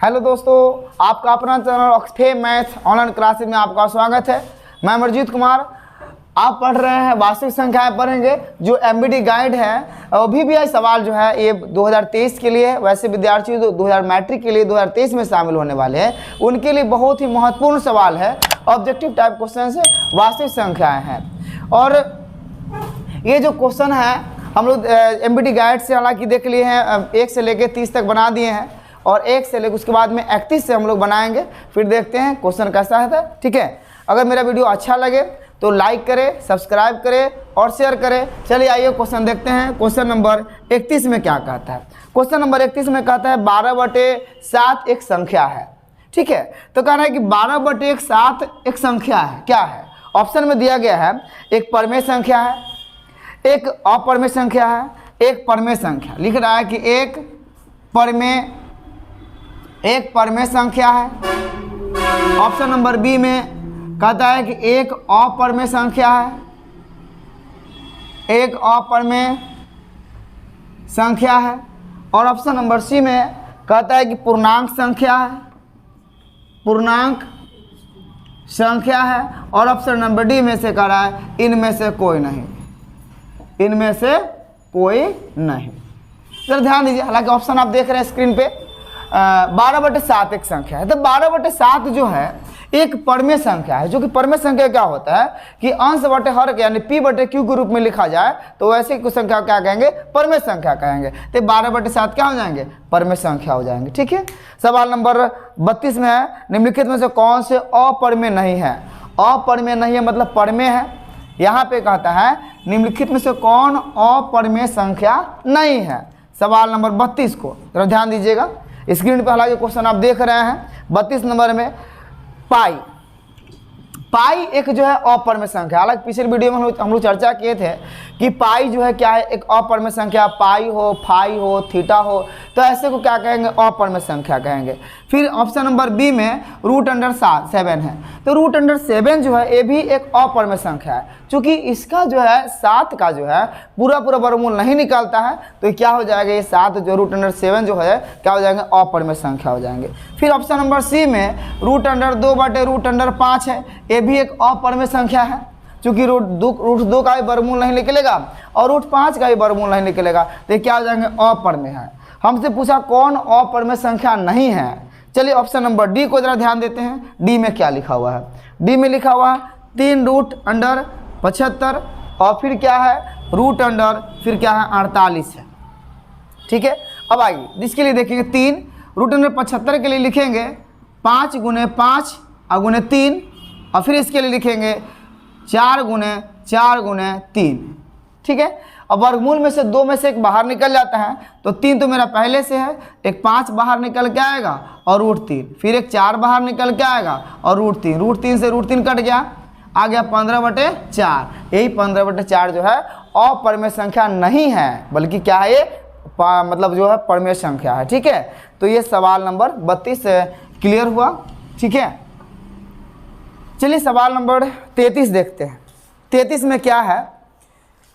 Hello दोस्तों, आपका अपना channel Oxfam math online classes में आपका स्वागत है। मैं अमरजीत कुमार। आप पढ़ रहे हैं वास्तविक संख्याएं पढ़ेंगे। जो एमबीडी गाइड है अभी भी सवाल जो है ये 2023 के लिए, वैसे विद्यार्थी जो 2000 मैट्रिक के लिए 2023 में शामिल होने वाले हैं उनके लिए बहुत ही महत्वपूर्ण सवाल है। ऑब्जेक्टिव टाइप क्वेश्चन से वास्तविक संख्याएँ हैं और ये जो क्वेश्चन है हम लोग एमबीडी गाइड से हालांकि देख लिए हैं, 1 से लेकर 30 तक बना दिए हैं और 1 से लेकर उसके बाद में 31 से हम लोग बनाएंगे। फिर देखते हैं क्वेश्चन कैसा है। ठीक है, अगर मेरा वीडियो अच्छा लगे तो लाइक करें, सब्सक्राइब करें और शेयर करें। चलिए आइए क्वेश्चन देखते हैं। क्वेश्चन नंबर 31 में क्या कहता है। क्वेश्चन नंबर 31 में कहता है 12/7 एक संख्या है। ठीक है, तो कह रहा है कि 12/7 एक संख्या है। क्या है? ऑप्शन में दिया गया है एक परमेय संख्या है, एक अपरमेय संख्या है, एक परमेय संख्या। लिख रहा है कि एक परमेय संख्या है। ऑप्शन नंबर बी में कहता है कि एक अपरमेय संख्या है, एक अपरमेय संख्या है। और ऑप्शन नंबर सी में कहता है कि पूर्णांक संख्या है, पूर्णांक संख्या है। और ऑप्शन नंबर डी में से कह रहा है इनमें से कोई नहीं, इनमें से कोई नहीं। जरा ध्यान दीजिए, हालांकि ऑप्शन आप देख रहे हैं स्क्रीन पे। 12/7 एक संख्या है, तो 12/7 जो है एक परमेय संख्या है। जो कि परमेय संख्या क्या होता है कि अंश बटे हर यानी p/q के रूप में लिखा जाए तो वैसे कुछ संख्या क्या कहेंगे? परमेय संख्या कहेंगे। तो 12/7 क्या हो जाएंगे? परमेय संख्या हो जाएंगे। ठीक है, सवाल नंबर 32 में है निम्नलिखित में से कौन से अपरमेय नहीं है। अपरमेय नहीं है मतलब परमेय है। यहाँ पे कहता है निम्नलिखित में से कौन अपरमेय संख्या नहीं है। सवाल नंबर 32 को जरा ध्यान दीजिएगा। स्क्रीन पर हालांकि क्वेश्चन आप देख रहे हैं। 32 नंबर में पाई एक जो है अपरमेय संख्या। हालांकि पिछले वीडियो में हम लोग चर्चा किए थे कि पाई जो है क्या है? एक अपरमेय संख्या। पाई हो, फाई हो, थीटा हो, तो ऐसे को क्या कहेंगे? अपरमेय संख्या कहेंगे। फिर ऑप्शन नंबर बी में √7 है, तो √7 जो है ये भी एक अपरमेय संख्या है। क्योंकि इसका जो है 7 का जो है पूरा वर्गमूल नहीं निकलता है, तो ये क्या हो जाएगा? ये 7 जो √7 जो है क्या हो जाएंगे? अपरमेय संख्या हो जाएंगे। फिर ऑप्शन नंबर सी में √2/√5 है, ये भी एक अपरमेय संख्या है। चूंकि √2 का भी वर्गमूल नहीं निकलेगा और √5 का भी वर्गमूल नहीं निकलेगा, तो ये क्या हो जाएंगे? अपरमेय है। हमसे पूछा कौन अपरमेय संख्या नहीं है। चलिए ऑप्शन नंबर डी को जरा ध्यान देते हैं। डी में क्या लिखा हुआ है? डी में लिखा हुआ है 3√75 और फिर क्या है? फिर क्या है? 48 है। ठीक है, अब आइए इसके लिए देखेंगे 3√75 के लिए लिखेंगे 5 × 5 × 3 और फिर इसके लिए लिखेंगे 4 × 4 × 3। ठीक है, अब वर्गमूल में से 2 में से एक बाहर निकल जाता है, तो 3 तो मेरा पहले से है, एक 5 बाहर निकल के आएगा और √3, फिर एक 4 बाहर निकल के आएगा और √3 से √3 कट गया, आ गया 15/4। यही 15/4 जो है अपरमेय संख्या नहीं है, बल्कि क्या है? ये मतलब जो है परमेय संख्या है। ठीक है, तो ये सवाल नंबर 32 क्लियर हुआ। ठीक है, चलिए सवाल नंबर 33 देखते हैं। 33 में क्या है?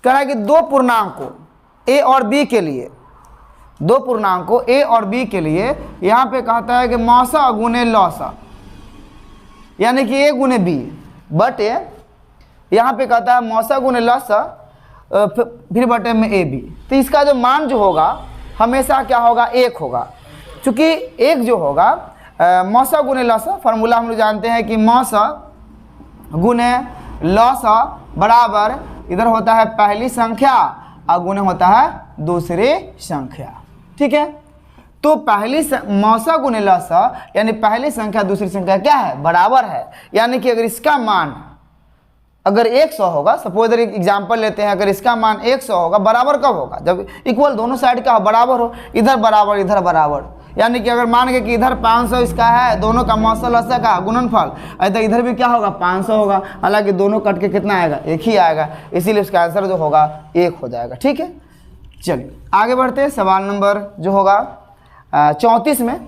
कह रहा है कि दो पूर्णांकों a और b के लिए, दो पूर्णांकों a और b के लिए यहाँ पे कहता है कि मौसा गुने लौसा, यानी कि a गुने b बटे, यहाँ पे कहता है मौसा गुने लौसा फिर बटे में ab। तो इसका जो मान जो होगा हमेशा क्या होगा? 1 होगा। चूँकि 1 जो होगा मौसा गुने लौसा, फार्मूला हम लोग जानते हैं कि मौसा गुने लौसा बराबर इधर होता है पहली संख्या और गुने होता है दूसरी संख्या। ठीक है, तो मौसा गुने लौसा यानी पहली संख्या दूसरी संख्या क्या है? बराबर है। यानी कि अगर इसका मान अगर 100 होगा, सपोज एग्जांपल लेते हैं, अगर इसका मान 100 होगा, बराबर कब होगा? जब इक्वल दोनों साइड का बराबर हो, इधर बराबर इधर बराबर। यानी कि अगर मान के कि इधर 500 इसका है, दोनों का मौसा लौसा का गुणनफल, इधर भी क्या होगा? 500 होगा। हालांकि दोनों कट के कितना आएगा? 1 ही आएगा, इसीलिए उसका आंसर जो होगा 1 हो जाएगा। ठीक है, चलिए आगे बढ़ते हैं। सवाल नंबर जो होगा 34 में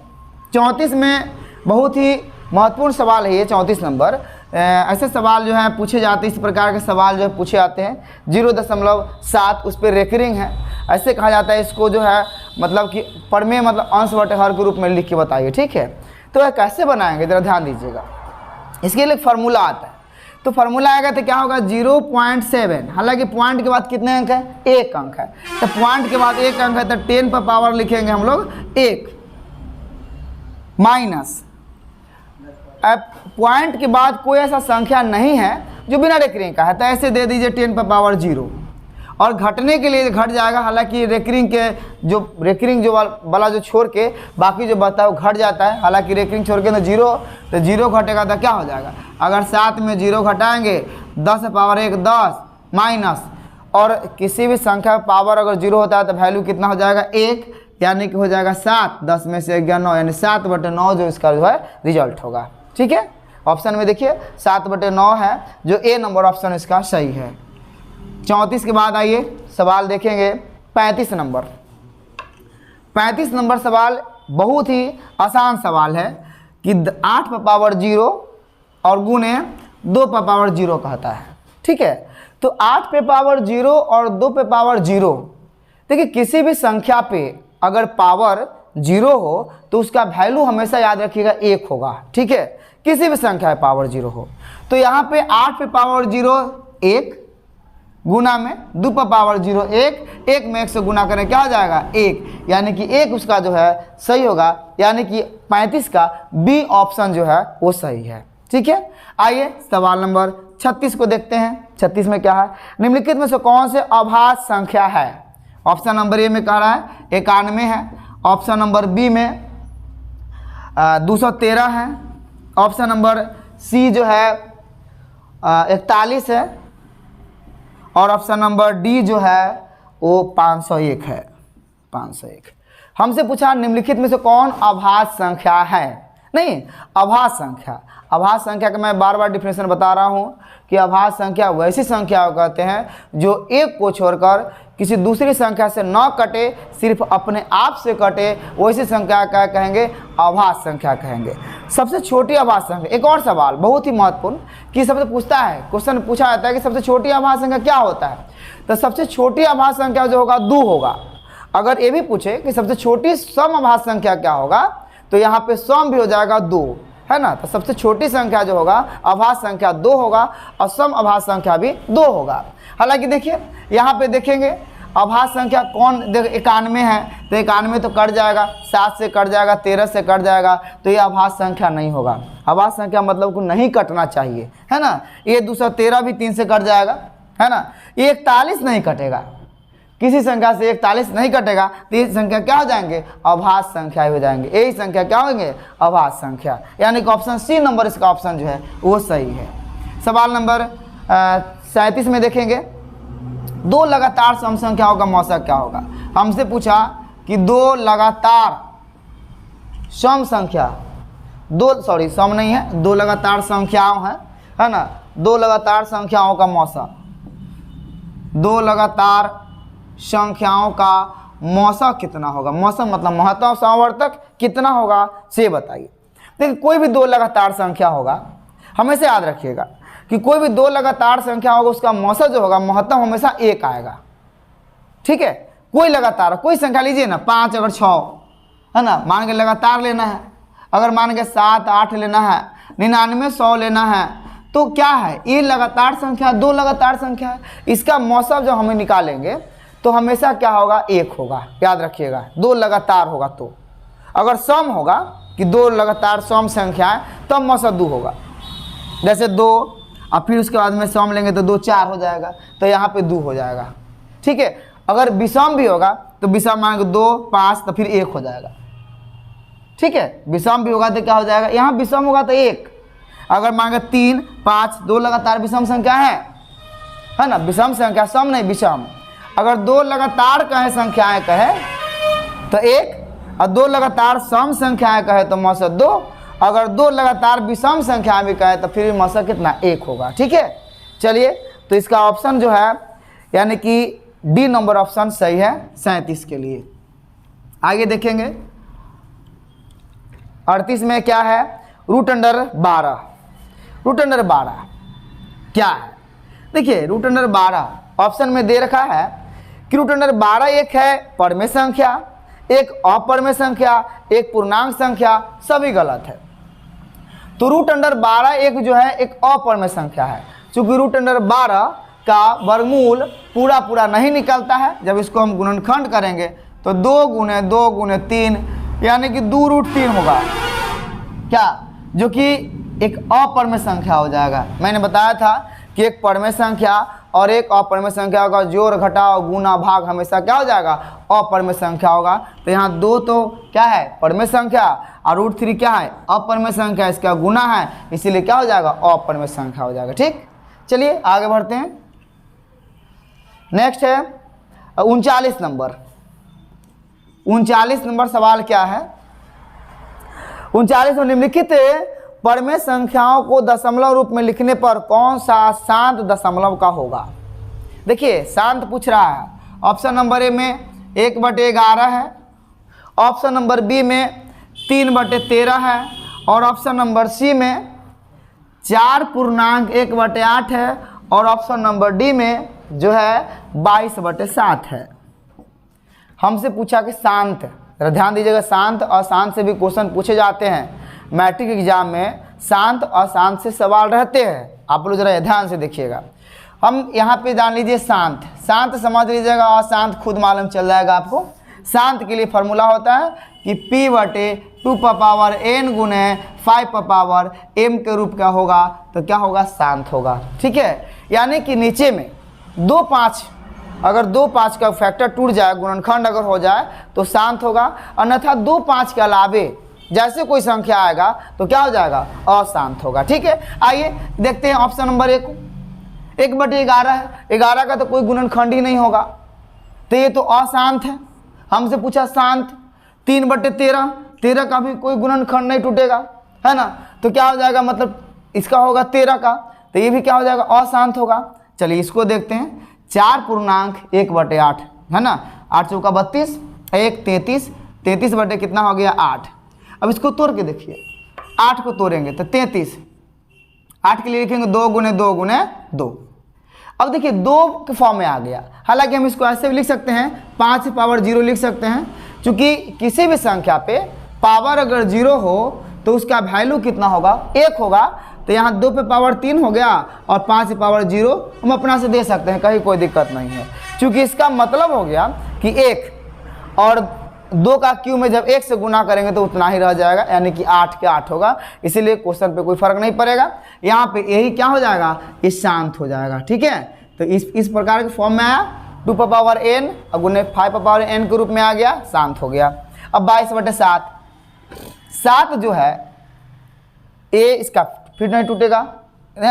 बहुत ही महत्वपूर्ण सवाल है ये 34 नंबर। ऐसे सवाल जो है पूछे जाते हैं, इस प्रकार के सवाल जो है पूछे जाते हैं 0.7 उस पर रेकरिंग है। ऐसे कहा जाता है इसको जो है मतलब कि प्रमेय मतलब अंश बटे हर के रूप में लिख के बताइए, ठीक है। तो वह कैसे बनाएंगे ज़रा ध्यान दीजिएगा। इसके लिए फार्मूला आता है, तो फार्मूला आएगा तो क्या होगा 0.7, हालांकि पॉइंट के बाद कितने अंक है, 1 अंक है, तो पॉइंट के बाद 1 अंक है तो 10 पर पावर लिखेंगे हम लोग 1 माइनस, अब पॉइंट के बाद कोई ऐसा संख्या नहीं है जो बिना रेकरिंग का है, तो ऐसे दे दीजिए 10 पर पावर 0, और घटने के लिए घट जाएगा, हालांकि रेकरिंग जो वाला जो छोड़ के बाकी जो बता है वो घट जाता है, हालांकि रेकरिंग छोड़ के तो 0 घटेगा तो क्या हो जाएगा, अगर 7 में 0 घटाएंगे 10 पावर 1 10 माइनस, और किसी भी संख्या का पावर अगर 0 होता है तो वैल्यू कितना हो जाएगा 1, यानी कि हो जाएगा 7, 10 में से 11 9, यानी 7/9 जो इसका जो है रिजल्ट होगा, ठीक है। ऑप्शन में देखिए 7/9 है जो ए नंबर ऑप्शन इसका सही है। 34 के बाद आइए सवाल देखेंगे 35 नंबर। 35 नंबर सवाल बहुत ही आसान सवाल है कि 8 पर पावर 0 और गुणे 2 पर पावर 0 कहता है, ठीक है। तो 8 पे पावर 0 और 2 पे पावर 0, देखिए किसी भी संख्या पे अगर पावर 0 हो तो उसका वैल्यू हमेशा याद रखिएगा 1 होगा, ठीक है। किसी भी संख्या पे पावर 0 हो तो यहाँ पे 8 पे पावर 0 1 गुना में 2 पर पावर 0 1 में 1 से गुना करें क्या हो जाएगा 1, यानी कि 1 उसका जो है सही होगा, यानी कि 35 का बी ऑप्शन जो है वो सही है, ठीक है। आइए सवाल नंबर 36 को देखते हैं। 36 में क्या है, निम्नलिखित में से कौन से अभाज्य संख्या है। ऑप्शन नंबर ए में कह रहा है 91 है, ऑप्शन नंबर बी में 213 है, ऑप्शन नंबर सी जो है 41 है, और ऑप्शन नंबर डी जो है वो 501 है, 501। हमसे पूछा निम्नलिखित में से कौन अभाज्य संख्या है, नहीं अभाज्य संख्या। अभाज्य संख्या का मैं बार बार डिफिनेशन बता रहा हूँ कि अभाज्य संख्या वैसी संख्या को कहते हैं जो एक को छोड़कर किसी दूसरी संख्या से न कटे, सिर्फ अपने आप से कटे, वैसी संख्या का कहेंगे अभाज्य संख्या कहेंगे। सबसे छोटी अभाज्य संख्या, एक और सवाल बहुत ही महत्वपूर्ण कि सबसे पूछता है, क्वेश्चन पूछा जाता है कि सबसे छोटी अभाज्य संख्या क्या होता है, तो सबसे छोटी अभाज्य संख्या जो होगा 2 होगा। अगर ये भी पूछे कि सबसे छोटी सम अभाज्य संख्या क्या होगा, तो यहाँ पे सम भी हो जाएगा 2, है ना। तो सबसे छोटी संख्या जो होगा अभाज्य संख्या 2 होगा और सम अभाज्य संख्या भी 2 होगा। हालांकि देखिए यहाँ पे देखेंगे अभाज्य संख्या कौन, देखो 91 है तो 91 तो कट जाएगा, 7 से कट जाएगा, 13 से कट जाएगा, तो ये अभाज्य संख्या नहीं होगा। अभाज्य संख्या मतलब को नहीं कटना चाहिए, है ना। ये 213 भी 3 से कट जाएगा, है ना। ये 41 नहीं कटेगा, किसी संख्या से 41 नहीं कटेगा, तो ये संख्या क्या हो जाएंगे अभाज्य संख्या हो जाएंगे, यही संख्या क्या होंगे अभाज्य संख्या, यानी कि ऑप्शन सी नंबर इसका ऑप्शन जो है वो सही है। सवाल नंबर 37 में देखेंगे 2 लगातार सम संख्याओं का मौसक क्या होगा। हमसे पूछा कि 2 लगातार सम संख्या, 2 लगातार संख्याओं है ना, 2 लगातार संख्याओं का मौसक, 2 लगातार संख्याओं का मौसक कितना होगा। मौसक मतलब महत्तम समावर्तक कितना होगा से बताइए। देखिए कोई भी 2 लगातार संख्या होगा, हमेशा याद रखिएगा कि कोई भी 2 लगातार संख्या होगा उसका मौसक जो होगा महत्तम हमेशा 1 आएगा, ठीक है। कोई लगातार कोई संख्या लीजिए ना, 5 अगर 6 है ना, मान के लगातार लेना है, अगर मान के 7 8 लेना है, 99 100 लेना है, तो क्या है ये लगातार संख्या 2 लगातार संख्या है, इसका मौसक जो हमें निकालेंगे तो हमेशा क्या होगा 1 होगा, याद रखिएगा 2 लगातार होगा। तो अगर सम होगा कि 2 लगातार सम संख्या है तब मौसक 2 होगा, जैसे 2 और फिर उसके बाद में सम लेंगे तो 2 4 हो जाएगा, तो यहाँ पे 2 हो जाएगा, ठीक है। अगर विषम भी होगा तो विषम मान के 2 5 तो फिर 1 हो जाएगा, ठीक है। विषम भी होगा तो क्या हो जाएगा, यहाँ विषम होगा तो 1, अगर मान के 3 5 2 लगातार विषम संख्या है ना, विषम संख्या सम नहीं विषम। अगर 2 लगातार कहे संख्याएं कहे तो 1, और 2 लगातार सम संख्याएं कहे तो मौसक 2, अगर 2 लगातार विषम संख्या भी कहे तो फिर मौसक कितना 1 होगा, ठीक है। चलिए तो इसका ऑप्शन जो है यानी कि डी नंबर ऑप्शन सही है 37 के लिए। आगे देखेंगे 38 में क्या है, √12। रूट अंडर 12 क्या है? देखिए रूट अंडर 12 ऑप्शन में दे रखा है कि रूट अंडर 12 एक है परमेय संख्या, एक अपरमेय संख्या, एक पूर्णांक संख्या, सभी गलत है। तो रूट अंडर 12 एक जो है एक अपरमेय संख्या है। चूंकि रूट अंडर 12 का वर्गमूल पूरा पूरा नहीं निकलता है, जब इसको हम गुणनखंड करेंगे तो 2 गुने 2 गुने 3 यानी कि 2 रूट 3 होगा क्या, जो कि एक अपरमेय संख्या हो जाएगा। मैंने बताया था कि एक परमेय संख्या और एक अपरमेय संख्या का जोड़ घटाव गुना भाग हमेशा क्या हो जाएगा, अपरमेय संख्या होगा। तो यहाँ 2 तो क्या है परमेय संख्या और रूट 3 क्या है अपरमेय संख्या, इसका गुना है, इसीलिए क्या हो जाएगा अपरमेय संख्या हो जाएगा। ठीक, चलिए आगे बढ़ते हैं। नेक्स्ट है 39 नंबर। 39 नंबर सवाल क्या है? 39 में निम्नलिखित परमेय संख्याओं को दशमलव रूप में लिखने पर कौन सा शांत दशमलव का होगा? देखिए शांत पूछ रहा है। ऑप्शन नंबर ए में 1/11 है, ऑप्शन नंबर बी में 3/13 है और ऑप्शन नंबर सी में 4.1/8 है और ऑप्शन नंबर डी में जो है 22/7 है। हमसे पूछा कि शांत, ध्यान दीजिएगा, शांत और अशांत से भी क्वेश्चन पूछे जाते हैं। मैट्रिक एग्जाम में शांत और अशांत से सवाल रहते हैं, आप लोग जरा ध्यान से देखिएगा। हम यहाँ पे जान लीजिए शांत, शांत समझ लीजिएगा, अशांत खुद मालूम चल जाएगा आपको। शांत के लिए फॉर्मूला होता है कि p/2n गुने 5/m के रूप का होगा, तो क्या होगा शांत होगा। ठीक है, यानी कि नीचे में 2 5 अगर 2 5 का फैक्टर टूट जाए, गुणनखंड अगर हो जाए तो शांत होगा, अन्यथा 2 5 के अलावे जैसे कोई संख्या आएगा तो क्या हो जाएगा अशांत होगा। ठीक है, आइए देखते हैं ऑप्शन नंबर 1 1/11 है, 11 का तो कोई गुणनखंड ही नहीं होगा, तो ये तो अशांत है। हमसे पूछा शांत 3/13, 13 का भी कोई गुणनखंड नहीं टूटेगा, है ना, तो क्या हो जाएगा, मतलब इसका होगा 13 का, तो ये भी क्या हो जाएगा अशांत होगा। चलिए इसको देखते हैं, 4.1/8 है ना, 8 चौका 32, 1 33, 33 बटे कितना हो गया 8। अब इसको तोड़ के देखिए, 8 को तोड़ेंगे तो 33, 8 के लिए लिखेंगे 2 गुने 2 गुने 2। अब देखिए 2 के फॉर्म में आ गया। हालांकि हम इसको ऐसे भी लिख सकते हैं, 5 लिख सकते हैं, क्योंकि किसी भी संख्या पे पावर अगर 0 हो तो उसका वैल्यू कितना होगा 1 होगा। तो यहाँ 2 पे पावर 3 हो गया और 5 पावर 0 हम अपना से दे सकते हैं, कहीं कोई दिक्कत नहीं है, क्योंकि इसका मतलब हो गया कि 1 और 2 का क्यू में जब 1 से गुना करेंगे तो उतना ही रह जाएगा, यानी कि 8 के 8 होगा। इसीलिए क्वेश्चन पे कोई फर्क नहीं पड़ेगा, यहाँ पे यही क्या हो जाएगा, ये शांत हो जाएगा। ठीक है, तो इस प्रकार के फॉर्म में आया, 2n और गुने 5n के रूप में आ गया, शांत हो गया। अब 22/7, 7 जो है ए इसका फिर नहीं टूटेगा,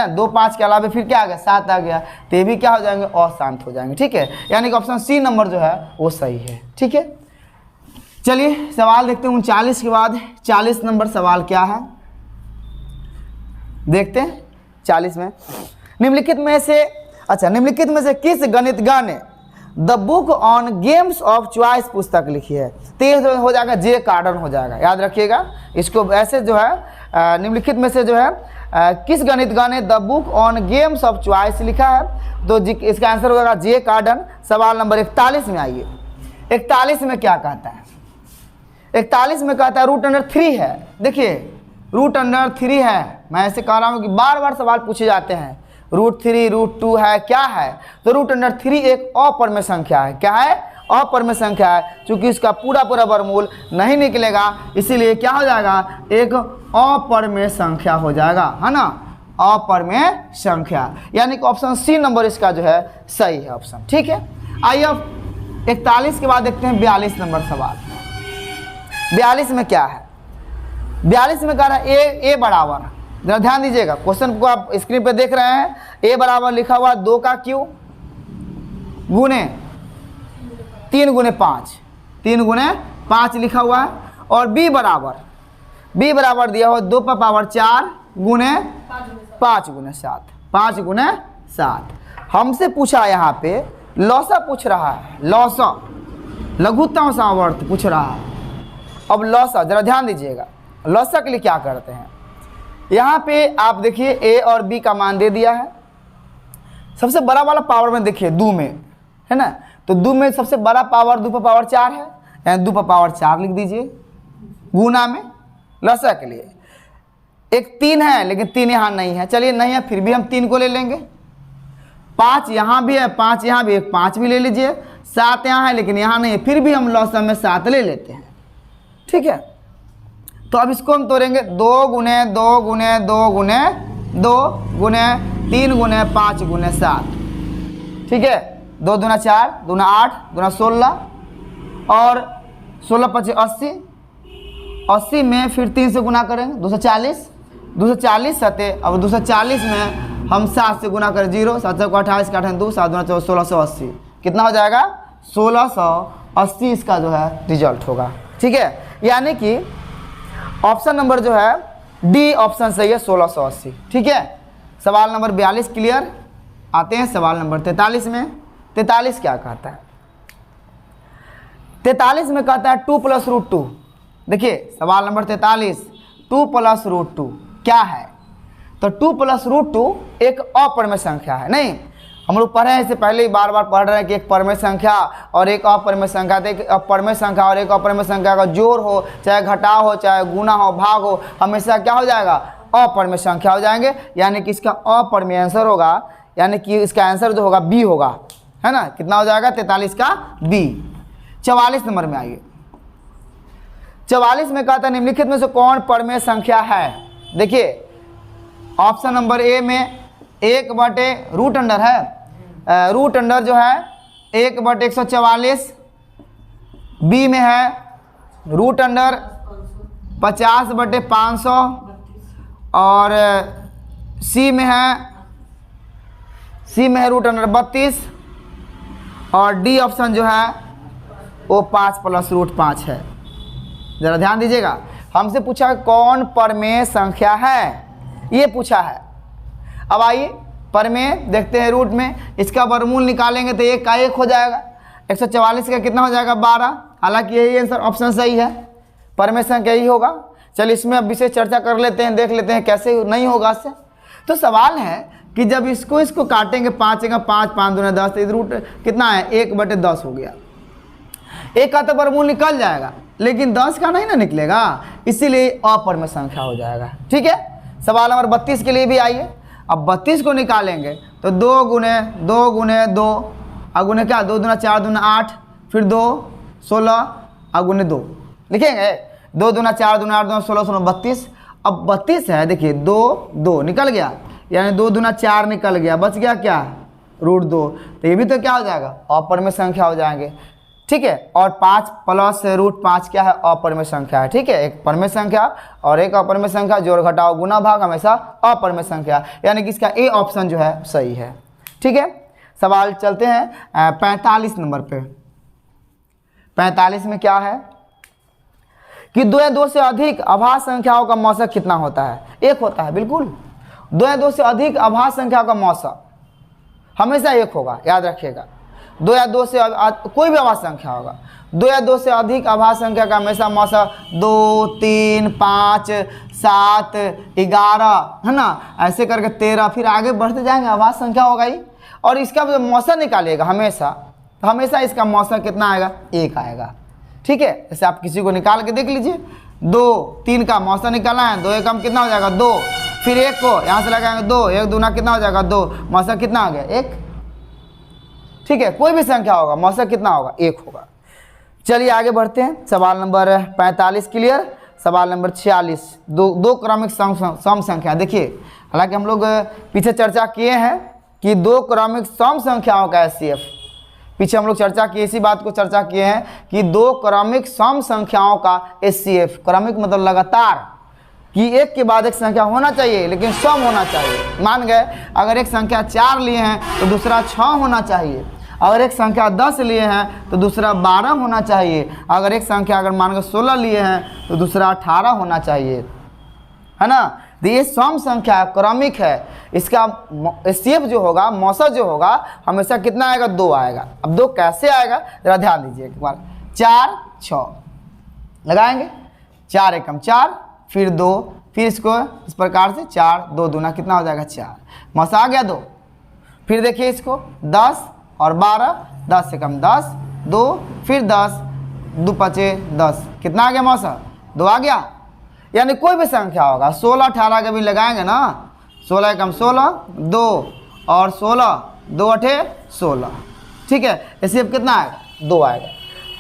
2 5 के अलावा फिर क्या आ गया 7 आ गया, तो ये भी क्या हो जाएंगे अशांत हो जाएंगे। ठीक है, यानी कि ऑप्शन सी नंबर जो है वो सही है। ठीक है, चलिए सवाल देखते हैं 39 के बाद 40 नंबर सवाल क्या है, देखते हैं 40 में। निम्नलिखित में से किस गणितज्ञ ने the book on games of choice पुस्तक लिखी है? तो ये हो जाएगा जे कार्डन हो जाएगा, याद रखिएगा इसको। ऐसे जो है निम्नलिखित में से जो है किस गणितज्ञ ने the book on games of choice लिखा है? तो इसका आंसर हो जाएगा जे कार्डन। सवाल नंबर 41 में आइए। 41 में क्या कहता है? 41 में कहता है रूट अंडर 3 है। देखिए रूट अंडर 3 है, मैं ऐसे कह रहा हूँ कि बार बार सवाल पूछे जाते हैं, रूट 3 रूट 2 है, क्या है? तो रूट अंडर 3 एक अपरमेय संख्या है। क्या है? अपरमेय संख्या है। चूंकि इसका पूरा वर्गमूल नहीं निकलेगा, इसीलिए क्या हो जाएगा, एक अपरमेय संख्या हो जाएगा, है ना, अपरमेय संख्या, यानी कि ऑप्शन सी नंबर इसका जो है सही है ऑप्शन। ठीक है, आइए अब 41 के बाद देखते हैं 42 नंबर सवाल। 42 में क्या है? 42 में कह रहा है ए बराबर, जरा ध्यान दीजिएगा, क्वेश्चन को आप स्क्रीन पे देख रहे हैं। ए बराबर लिखा हुआ 2 का क्यू गुने 3 गुने 5, 3 गुने 5 लिखा हुआ है, और बी बराबर दिया हुआ 2 पर पावर 4 गुने 5 गुने 7, 5 गुने 7। हमसे पूछा यहाँ पे लौसा पूछ रहा है, लौसा लघुत्तम सामर्थ्य पूछ रहा है। अब लौसा जरा ध्यान दीजिएगा, लौसा के लिए क्या करते हैं, यहाँ पे आप देखिए ए और बी का मान दे दिया है। सबसे बड़ा वाला पावर में देखिए दो में, है ना, तो दो में सबसे बड़ा पावर 2 पर पावर 4 है, यानी 2 पर पावर 4 लिख दीजिए गुना में लसा के लिए। एक 3 है लेकिन 3 यहाँ नहीं है, चलिए नहीं है फिर भी हम 3 को ले लेंगे। 5 यहाँ भी है, 5 यहाँ भी है, 5 भी ले लीजिए। 7 यहाँ है लेकिन यहाँ नहीं है, फिर भी हम लसा में 7 ले लेते हैं, ठीक है। तो अब इसको हम तोड़ेंगे 2 गुने 2 गुने 2 गुने 2 गुने 3 गुने 5 गुने 7, ठीक है। 2 दूना 4, दूना 8, दूना 16 और 16 5 80, 80 में फिर 3 से गुना करेंगे 240, 240 सते। अब 240 में हम 7 से गुना करें 0, 7 को 28 का 2, 7 दूना 14, 1680, कितना हो जाएगा 1680 इसका जो है रिजल्ट होगा, ठीक है। यानी कि ऑप्शन नंबर जो है डी ऑप्शन सही है 1680, ठीक है। सवाल नंबर 42 क्लियर। आते हैं सवाल नंबर 43 में। 43 क्या कहता है? 43 में कहता है 2 + √2। देखिए सवाल नंबर 43, 2 + √2 क्या है? तो 2 + √2 एक अपरिमेय संख्या है। नहीं, हम लोग पढ़े हैं इससे पहले ही, बार बार पढ़ रहे हैं कि एक परिमेय संख्या और एक अपरिमेय संख्या, एक अपरिमेय संख्या और एक अपरिमेय संख्या का जोड़ हो, चाहे घटाव हो, चाहे गुना हो, भाग हो, हमेशा क्या हो जाएगा? अपरिमेय संख्या हो जाएंगे। यानी कि इसका अपरिमेय आंसर होगा, यानी कि इसका आंसर जो होगा बी होगा, है ना। कितना हो जाएगा? 43 का बी। 44 नंबर में आइए। 44 में कहता है निम्नलिखित में से कौन परिमेय संख्या है? देखिए ऑप्शन नंबर ए में 1/√अंडर है, रूट अंडर जो है 1/144, बी में है रूट अंडर 50/500 और सी में है रूट अंडर 32 और डी ऑप्शन जो है वो 5 + √5 है। ज़रा ध्यान दीजिएगा, हमसे पूछा कौन परिमेय संख्या है, ये पूछा है। अब आइए परिमेय देखते हैं। रूट में इसका वर्गमूल निकालेंगे तो 1 का 1 हो जाएगा। 144 का कितना हो जाएगा? 12। हालांकि यही आंसर ऑप्शन सही है, परिमेय संख्या यही होगा। चलिए इसमें अब विशेष चर्चा कर लेते हैं, देख लेते हैं कैसे नहीं होगा इससे। तो सवाल है कि जब इसको काटेंगे 5 का 5, 5 दूना 10, तो रूट कितना है? 1/10 हो गया। 1 का तो वर्गमूल निकल जाएगा लेकिन 10 का नहीं ना निकलेगा, इसीलिए अपरिमेय संख्या हो जाएगा, ठीक है। सवाल नंबर 32 के लिए भी आइए। अब 32 को निकालेंगे तो 2 गुने 2 गुने 2 अगुने क्या? 2 दूना 4 दूना 8, फिर 2 16 अगुने 2 लिखेंगे। 2 दूना 4 दूना 8 दूना 16 16 32। अब 32 है, देखिए 2 2 निकल गया, यानी 2 दूना 4 निकल गया, बच गया क्या? √2। तो ये भी तो क्या हो जाएगा? अपरिमेय संख्या हो जाएंगे, ठीक है। और 5 + √5 क्या है? अपरिमेय संख्या है, ठीक है। एक परिमेय संख्या और एक अपरिमेय संख्या, जोड़ घटाव गुना भाग हमेशा अपरिमेय संख्या, यानी कि इसका ए ऑप्शन जो है सही है, ठीक है। सवाल चलते हैं 45 नंबर पे। 45 में क्या है कि 2 या 2 से अधिक अभाज्य संख्याओं का मौसक कितना होता है? 1 होता है, बिल्कुल। 2 या 2 से अधिक अभाज्य संख्या का मौसक हमेशा 1 होगा, याद रखिएगा। 2 या 2 से कोई भी अभाज्य संख्या होगा, 2 या 2 से अधिक अभाज्य संख्या का हमेशा मौसक 2 3 5 7 11, है ना, ऐसे करके 13, फिर आगे बढ़ते जाएंगे, अभाज्य संख्या होगा ही। और इसका जो मौसक निकालिएगा हमेशा, तो हमेशा इसका मौसक कितना आएगा? 1 आएगा, ठीक है। जैसे आप किसी को निकाल के देख लीजिए, 2 3 का मौसक निकालना है, 2 1 कितना हो जाएगा? 2, फिर 1 को यहाँ से लगाएंगे 2, 1 दूना कितना हो जाएगा? 2, मौसक कितना आ गया? 1, ठीक है। कोई भी संख्या होगा, मौसक कितना होगा? 1 होगा। चलिए आगे बढ़ते हैं। सवाल नंबर 45 क्लियर। सवाल नंबर 46, दो क्रमिक सम संख्या। देखिए हालांकि हम लोग पीछे चर्चा किए हैं कि 2 क्रमिक सम संख्याओं का HCF, पीछे हम लोग चर्चा किए, इसी बात को चर्चा किए हैं कि 2 क्रमिक सम संख्याओं का HCF, क्रमिक मतलब लगातार, कि एक के बाद एक संख्या होना चाहिए लेकिन सम होना चाहिए। मान गए अगर एक संख्या 4 लिए हैं तो दूसरा 6 होना चाहिए, अगर एक संख्या 10 लिए हैं तो दूसरा 12 होना चाहिए, अगर एक संख्या अगर मान के 16 लिए हैं तो दूसरा 18 होना चाहिए, है ना। तो ये सम संख्या क्रमिक है, इसका HCF जो होगा, मौसक जो होगा, हमेशा कितना आएगा? 2 आएगा। अब 2 कैसे आएगा जरा ध्यान दीजिए एक बार। 4 6 लगाएंगे, 4 एकम 4, फिर 2, फिर इसको इस प्रकार से 4 2 दूना कितना हो जाएगा 4, मौसा आ गया 2। फिर देखिए इसको 10 और 12, 10 से कम 10, 2 फिर 10, 2 5 10, कितना आ गया मौसा 2 आ गया। यानी कोई भी संख्या होगा 16 18 के भी लगाएंगे ना, 16 कम 16, 2 और 16, 2 8 16, ठीक है। इसे अब कितना आएगा 2 आएगा,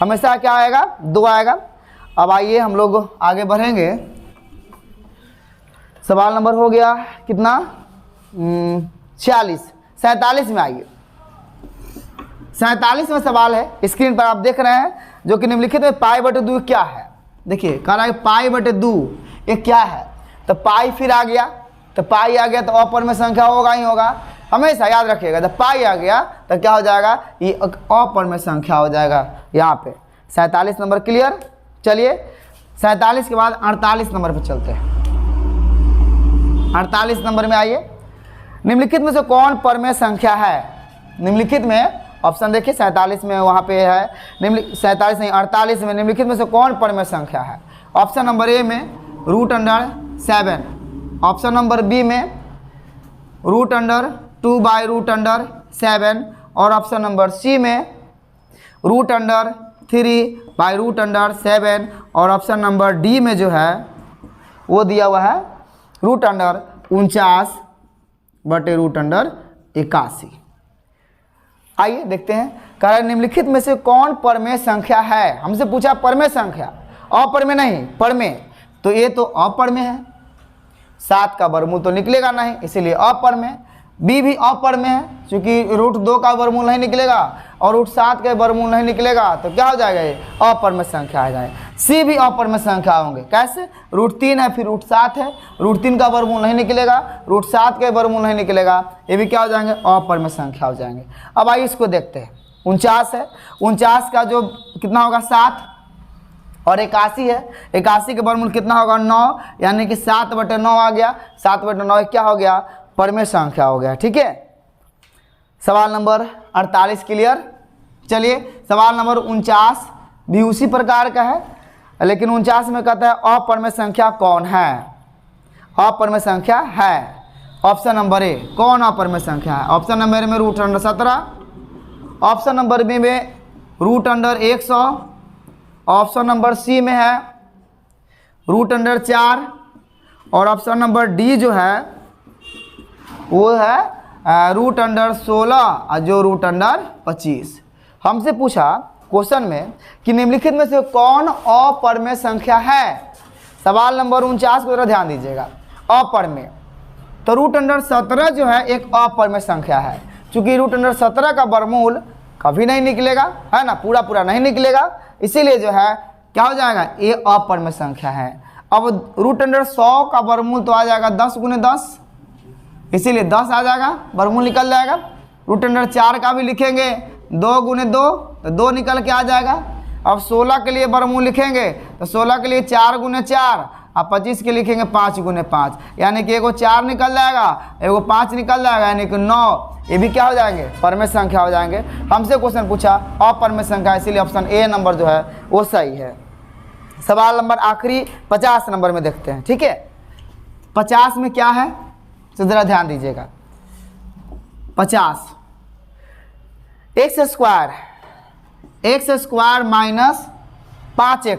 हमेशा क्या आएगा 2 आएगा। अब आइए हम लोग आगे बढ़ेंगे। सवाल नंबर हो गया कितना 46, 47 में आइए। 47 में सवाल है, स्क्रीन पर आप देख रहे हैं, जो कि निम्नलिखित में पाई बटे 2 क्या है। देखिए कह रहा है पाई बटे 2 ये क्या है, तो पाई फिर आ गया, तो पाई आ गया तो अपरिमेय संख्या होगा ही होगा, हमेशा याद रखिएगा। जब पाई आ गया तो क्या हो जाएगा, ये अपरिमेय संख्या हो जाएगा यहाँ पे। 47 नंबर क्लियर। चलिए 47 के बाद 48 नंबर पे चलते हैं। 48 नंबर में आइए। निम्नलिखित में से कौन परिमेय संख्या है। निम्नलिखित में ऑप्शन देखिए 47 में वहाँ पे है, 47 नहीं 48 में निम्नलिखित में से कौन परिमेय संख्या है। ऑप्शन नंबर ए में √7, ऑप्शन नंबर बी में √2/√7 और ऑप्शन नंबर सी में √3/√7 और ऑप्शन नंबर डी में जो है वो दिया हुआ है √49/√81। आइए देखते हैं, कह रहा निम्नलिखित में से कौन परिमेय संख्या है। हमसे पूछा परिमेय संख्या, अपरिमेय नहीं परिमेय, तो ये तो अपरिमेय है, 7 का वर्गमूल तो निकलेगा नहीं, इसीलिए अपरिमेय। बी भी अपरिमेय है, क्योंकि √2 का वर्गमूल नहीं निकलेगा और √7 का वर्गमूल नहीं निकलेगा, तो क्या हो जाएगा ये अपरिमेय संख्या आ जाएगा। सी भी अपरिमेय संख्या होंगे, कैसे √3 है फिर √7 है, √3 का वर्गमूल नहीं निकलेगा, √7 का वर्गमूल नहीं निकलेगा, ये भी क्या हो जाएंगे अपरिमेय संख्या हो जाएंगे। अब आइए इसको देखते हैं। 49 है, 49 का जो कितना होगा 7 और 81 है, 81 के वर्गमूल कितना होगा 9, यानी कि 7/9 आ गया, 7/9 क्या हो गया परिमेय संख्या हो गया, ठीक है। सवाल नंबर 48 क्लियर। चलिए सवाल नंबर 49 भी उसी प्रकार का है, लेकिन 49 में कहता है अपरिमेय संख्या कौन है। अपरिमेय संख्या है ऑप्शन नंबर ए, कौन अपरिमेय संख्या है। ऑप्शन नंबर ए में √17, ऑप्शन नंबर बी में √100, ऑप्शन नंबर सी में है √4 और ऑप्शन नंबर डी जो है वो है √16 और जो √25। हमसे पूछा क्वेश्चन में कि निम्नलिखित में से कौन अपरिमेय संख्या है। सवाल नंबर 49 को जरा ध्यान दीजिएगा। अपरिमेय तो √17 जो है एक अपरिमेय संख्या है, चूंकि √17 का वर्गमूल कभी नहीं निकलेगा, है ना, पूरा नहीं निकलेगा, इसीलिए जो है क्या हो जाएगा ये अपरिमेय संख्या है। अब √100 का वर्गमूल तो आ जाएगा 10 × 10, इसीलिए 10 आ जाएगा, वर्गमूल निकल जाएगा। √4 का भी लिखेंगे 2 × 2 तो 2 निकल के आ जाएगा। अब 16 के लिए वर्गमूल लिखेंगे तो 16 के लिए 4 × 4 और 25 के लिखेंगे 5 × 5, यानी कि एगो 4 निकल जाएगा, एगो 5 निकल जाएगा, यानी कि 9। ये भी क्या हो जाएंगे परिमेय संख्या हो जाएंगे। हमसे क्वेश्चन पूछा अपरिमेय संख्या, इसीलिए ऑप्शन ए नंबर जो है वो सही है। सवाल नंबर आखिरी 50 नंबर में देखते हैं, ठीक है। 50 में क्या है तो जरा ध्यान दीजिएगा। 50 x² माइनस 5x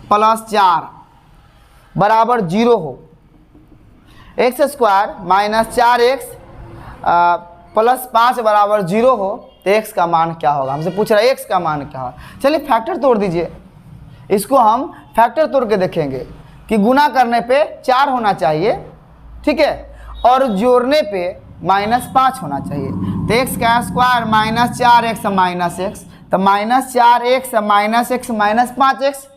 प्लस 4 बराबर 0 हो। x² माइनस 4x प्लस 5 बराबर 0 हो तो x का मान क्या होगा। हमसे पूछ रहा है x का मान क्या होगा। चलिए फैक्टर तोड़ दीजिए, इसको हम फैक्टर तोड़ के देखेंगे कि गुना करने पे 4 होना चाहिए, ठीक है, और जोड़ने पे -5 होना चाहिए। तो x² minus 4x minus x, तो -4x minus x minus 5x,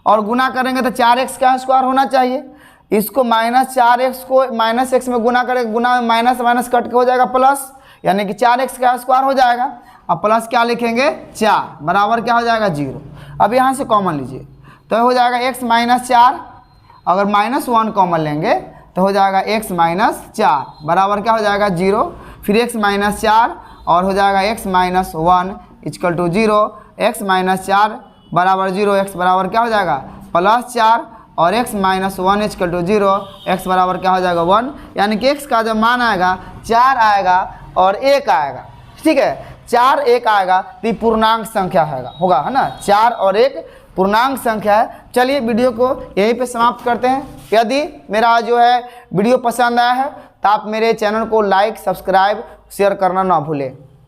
और गुना करेंगे तो 4x² होना चाहिए। इसको -4x को -x में गुना करेंगे, गुना में माइनस कट के हो जाएगा प्लस, यानी कि 4x² हो जाएगा। अब प्लस क्या लिखेंगे 4 बराबर क्या हो जाएगा 0। अब यहाँ से कॉमन लीजिए तो हो जाएगा x माइनस 4, अगर -1 कॉमन लेंगे तो हो जाएगा x माइनस 4 बराबर क्या हो जाएगा 0, फिर x माइनस 4 और हो जाएगा x minus 1 equal to 0, x minus 4 बराबर 0, x बराबर क्या हो जाएगा +4 और x minus 1 equal to 0, x बराबर क्या हो जाएगा 1, यानी कि x का जब मान आएगा 4 आएगा और 1 आएगा, ठीक है, 4 1 आएगा तो ये पूर्णांक संख्या होगा, है ना, 4 और 1 पूर्णांक संख्या है। चलिए वीडियो को यहीं पे समाप्त करते हैं। यदि मेरा जो है वीडियो पसंद आया है तो आप मेरे चैनल को लाइक, सब्सक्राइब, शेयर करना ना भूलें।